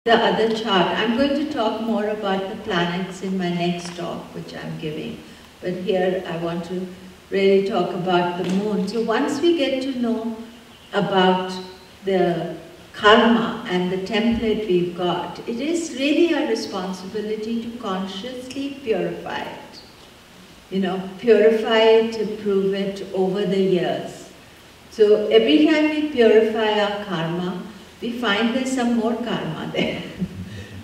the other chart. I'm going to talk more about the planets in my next talk, which I'm giving. But here I want to really talk about the moon. So once we get to know about the karma and the template we've got, it is really our responsibility to consciously purify it. You know, purify it, improve it over the years. So every time we purify our karma, we find there's some more karma there.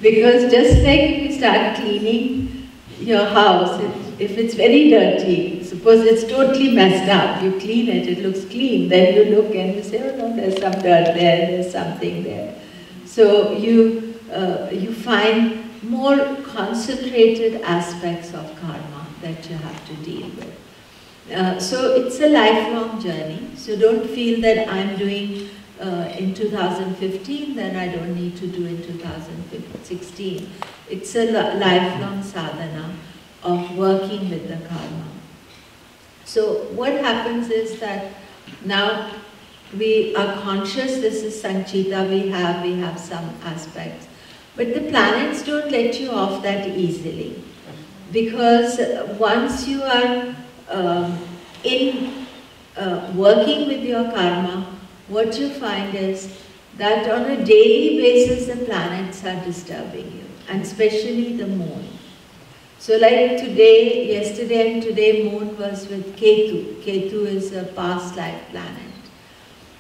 Because just like if you start cleaning your house, if it's very dirty, suppose it's totally messed up, you clean it, it looks clean, then you look and you say, oh no, there's some dirt there, there's something there. So you find more concentrated aspects of karma that you have to deal with. So it's a lifelong journey, so don't feel that I'm doing in 2015, then I don't need to do in 2016. It's a lifelong sadhana of working with the karma. So what happens is that now we are conscious, this is Sanchita, we have some aspects. But the planets don't let you off that easily. Because once you are working with your karma, what you find is that on a daily basis the planets are disturbing you, and especially the moon. So like today, yesterday and today, moon was with Ketu. Ketu is a past life planet.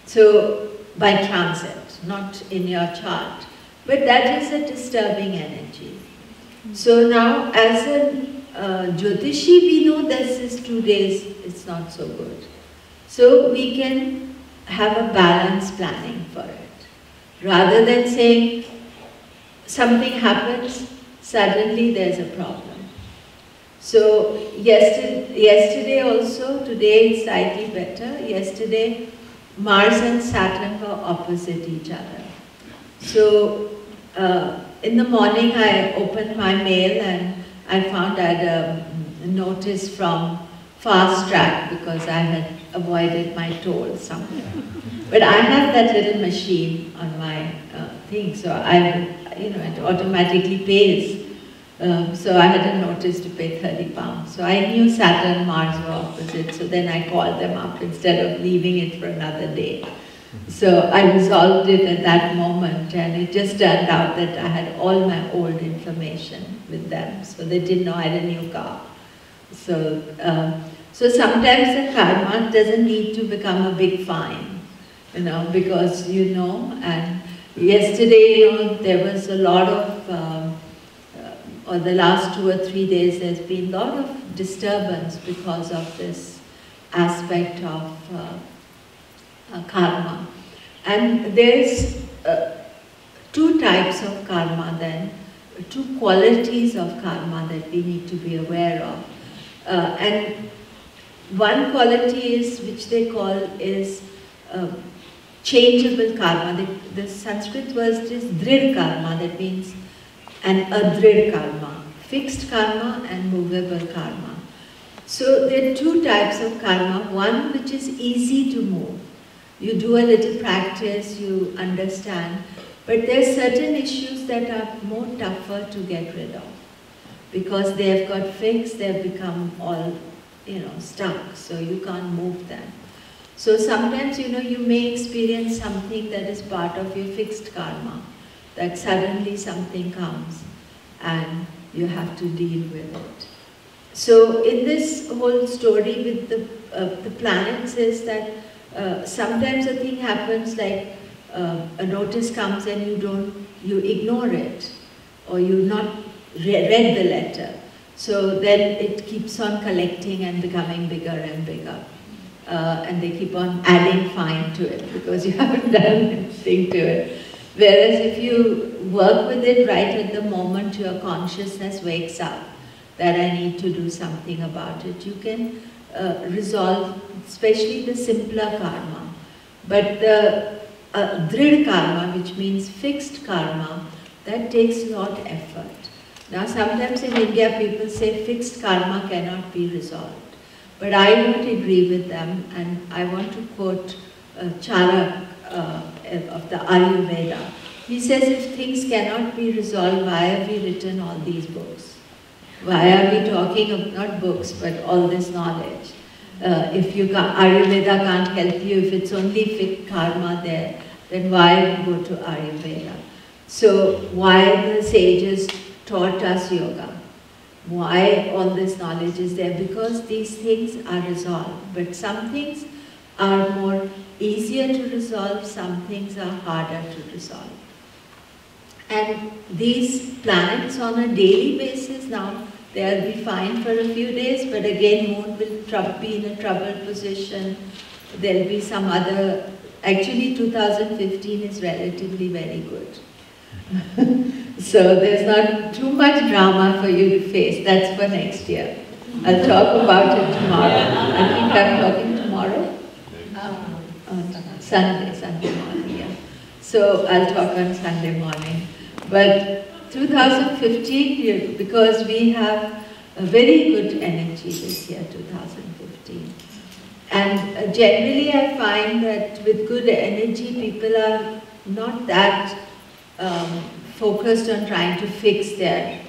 So by transit, not in your chart. But that is a disturbing energy. So now as a Jyotishi, we know this is 2 days, it's not so good. So we can have a balanced planning for it. Rather than saying something happens, suddenly there's a problem. So yesterday also, today it's slightly better. Yesterday Mars and Saturn were opposite each other. So in the morning I opened my mail and I found I had a notice from Fast Track because I had avoided my toll somewhere. But I have that little machine on my thing, so it automatically pays. So I had a notice to pay 30 pounds. So I knew Saturn and Mars were opposite, so then I called them up instead of leaving it for another day. So I resolved it at that moment, and it just turned out that I had all my old information with them, so they didn't know I had a new car. So, so sometimes the karma doesn't need to become a big fine, because and yesterday, there was a lot of, or the last 2 or 3 days, there's been a lot of disturbance because of this aspect of karma. And there's 2 types of karma then, 2 qualities of karma that we need to be aware of. And one quality is, which they call is changeable karma. The Sanskrit word is drid karma, that means an adrid karma, fixed karma and movable karma. So there are 2 types of karma, one which is easy to move. You do a little practice, you understand, but there are certain issues that are more tougher to get rid of because they have got fixed, they have become all stuck, so you can't move them. So sometimes you may experience something that is part of your fixed karma, that suddenly something comes and you have to deal with it. So in this whole story with the planets is that sometimes a thing happens like a notice comes and you ignore it, or you not read the letter. So then it keeps on collecting and becoming bigger and bigger. And they keep on adding fine to it because you haven't done anything to it. Whereas if you work with it right at the moment your consciousness wakes up that I need to do something about it, you can resolve especially the simpler karma. But the drid karma, which means fixed karma, that takes a lot of effort. Now sometimes in India people say fixed karma cannot be resolved. But I don't agree with them, and I want to quote Charak of the Ayurveda, He says if things cannot be resolved, why have we written all these books? Why are we talking of, not books, but all this knowledge? If Ayurveda can't help you, if it's only fit karma there, then why go to Ayurveda? So why the sages taught us yoga? Why all this knowledge is there? Because these things are resolved, but some things are more easier to resolve, some things are harder to resolve. And these planets on a daily basis now, they'll be fine for a few days, but again moon will be in a troubled position. There'll be some other, actually 2015 is relatively very good. So there's not too much drama for you to face. That's for next year. I'll talk about it tomorrow. I think I'm talking tomorrow. Sunday morning, yeah. So I'll talk on Sunday morning. But 2015, because we have a very good energy this year, 2015. And generally I find that with good energy, people are not that focused on trying to fix their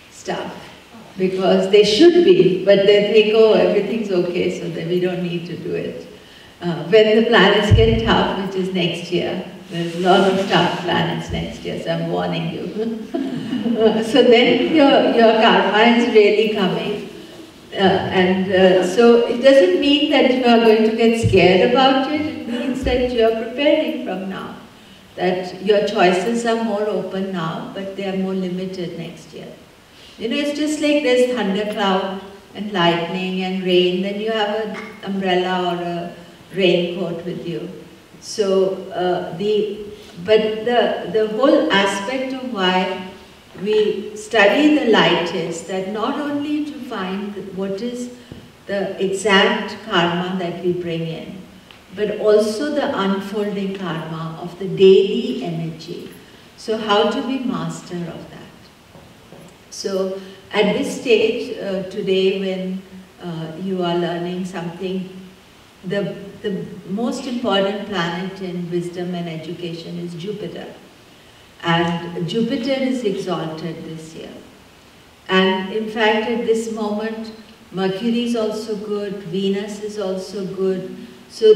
stuff, because they should be, but they think, oh, everything's okay, so that we don't need to do it. When the planets get tough, which is next year, there's a lot of tough planets next year, so I'm warning you. So then your karma is really coming. So it doesn't mean that you are going to get scared about it, it means that you are preparing from now. That your choices are more open now, but they are more limited next year. You know, it's just like there's thundercloud and lightning and rain, then you have an umbrella or a raincoat with you. So, the whole aspect of why we study the light is that not only to find what is the exact karma that we bring in, but also the unfolding karma of the daily energy. So how to be master of that? So at this stage, today when you are learning something, the most important planet in wisdom and education is Jupiter. And Jupiter is exalted this year. And in fact, at this moment, Mercury is also good, Venus is also good. So,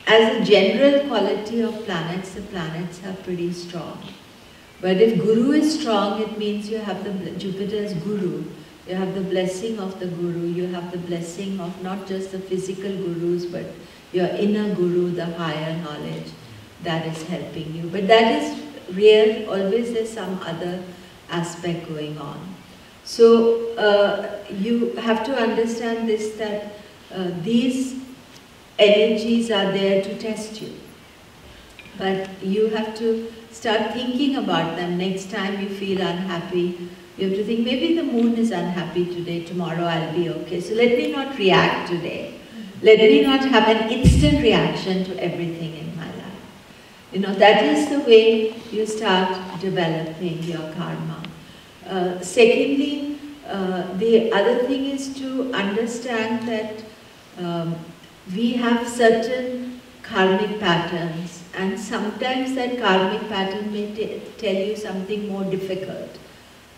as a general quality of planets, the planets are pretty strong. But if Guru is strong, it means you have Jupiter's Guru. You have the blessing of the Guru, you have the blessing of not just the physical Gurus, but your inner Guru, the higher knowledge that is helping you. But that is real, always there's some other aspect going on. So you have to understand this, that these energies are there to test you. But you have to start thinking about them. Next time you feel unhappy, you have to think, maybe the moon is unhappy today, tomorrow I'll be okay. So let me not react today. Let me not have an instant reaction to everything in my life. You know, that is the way you start developing your karma. Secondly, the other thing is to understand that we have certain karmic patterns, and sometimes that karmic pattern may tell you something more difficult.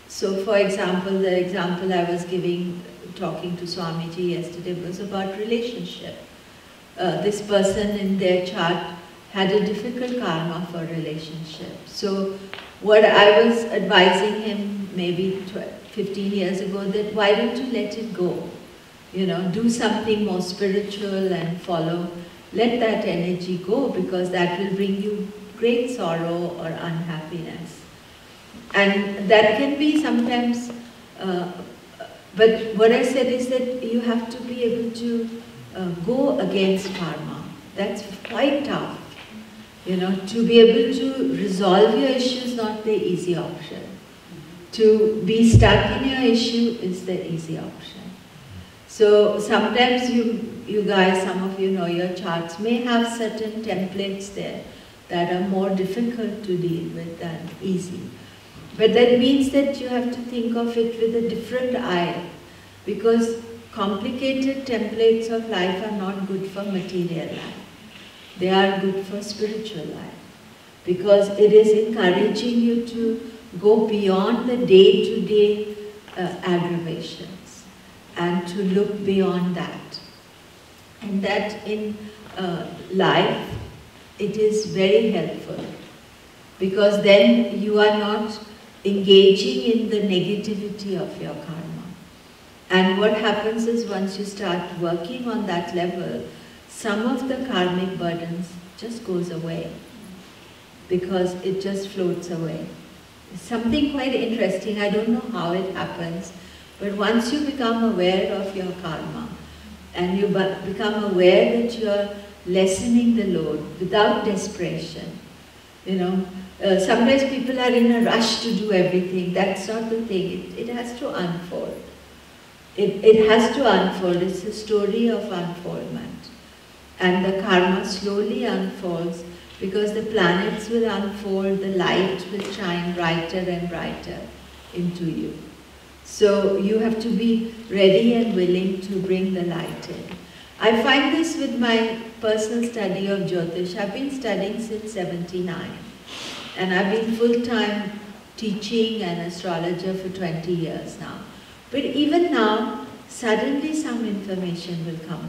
So for example, the example I was giving, talking to Swamiji yesterday, was about relationship. This person in their chart had a difficult karma for relationship. So what I was advising him maybe 15 years ago, that why don't you let it go? You know, do something more spiritual and follow. Let that energy go, because that will bring you great sorrow or unhappiness. And that can be sometimes, but what I said is that you have to be able to go against karma. That's quite tough. You know, to be able to resolve your issue is not the easy option. To be stuck in your issue is the easy option. So sometimes you guys, some of you know your charts, may have certain templates there that are more difficult to deal with than easy. But that means that you have to think of it with a different eye, because complicated templates of life are not good for material life. They are good for spiritual life. because it is encouraging you to go beyond the day-to-day aggravations and to look beyond that. And that in life, it is very helpful, because then you are not engaging in the negativity of your karma. And what happens is, once you start working on that level, some of the karmic burdens just goes away, because it just floats away. It's something quite interesting. I don't know how it happens, but once you become aware of your karma, and you become aware that you are lessening the load without desperation, sometimes people are in a rush to do everything. That's not the thing. It has to unfold. It has to unfold. It's a story of unfoldment. And the karma slowly unfolds, because the planets will unfold, the light will shine brighter and brighter into you. So you have to be ready and willing to bring the light in. I find this with my personal study of Jyotish. I've been studying since '79. And I've been full-time teaching and astrologer for 20 years now. But even now, suddenly some information will come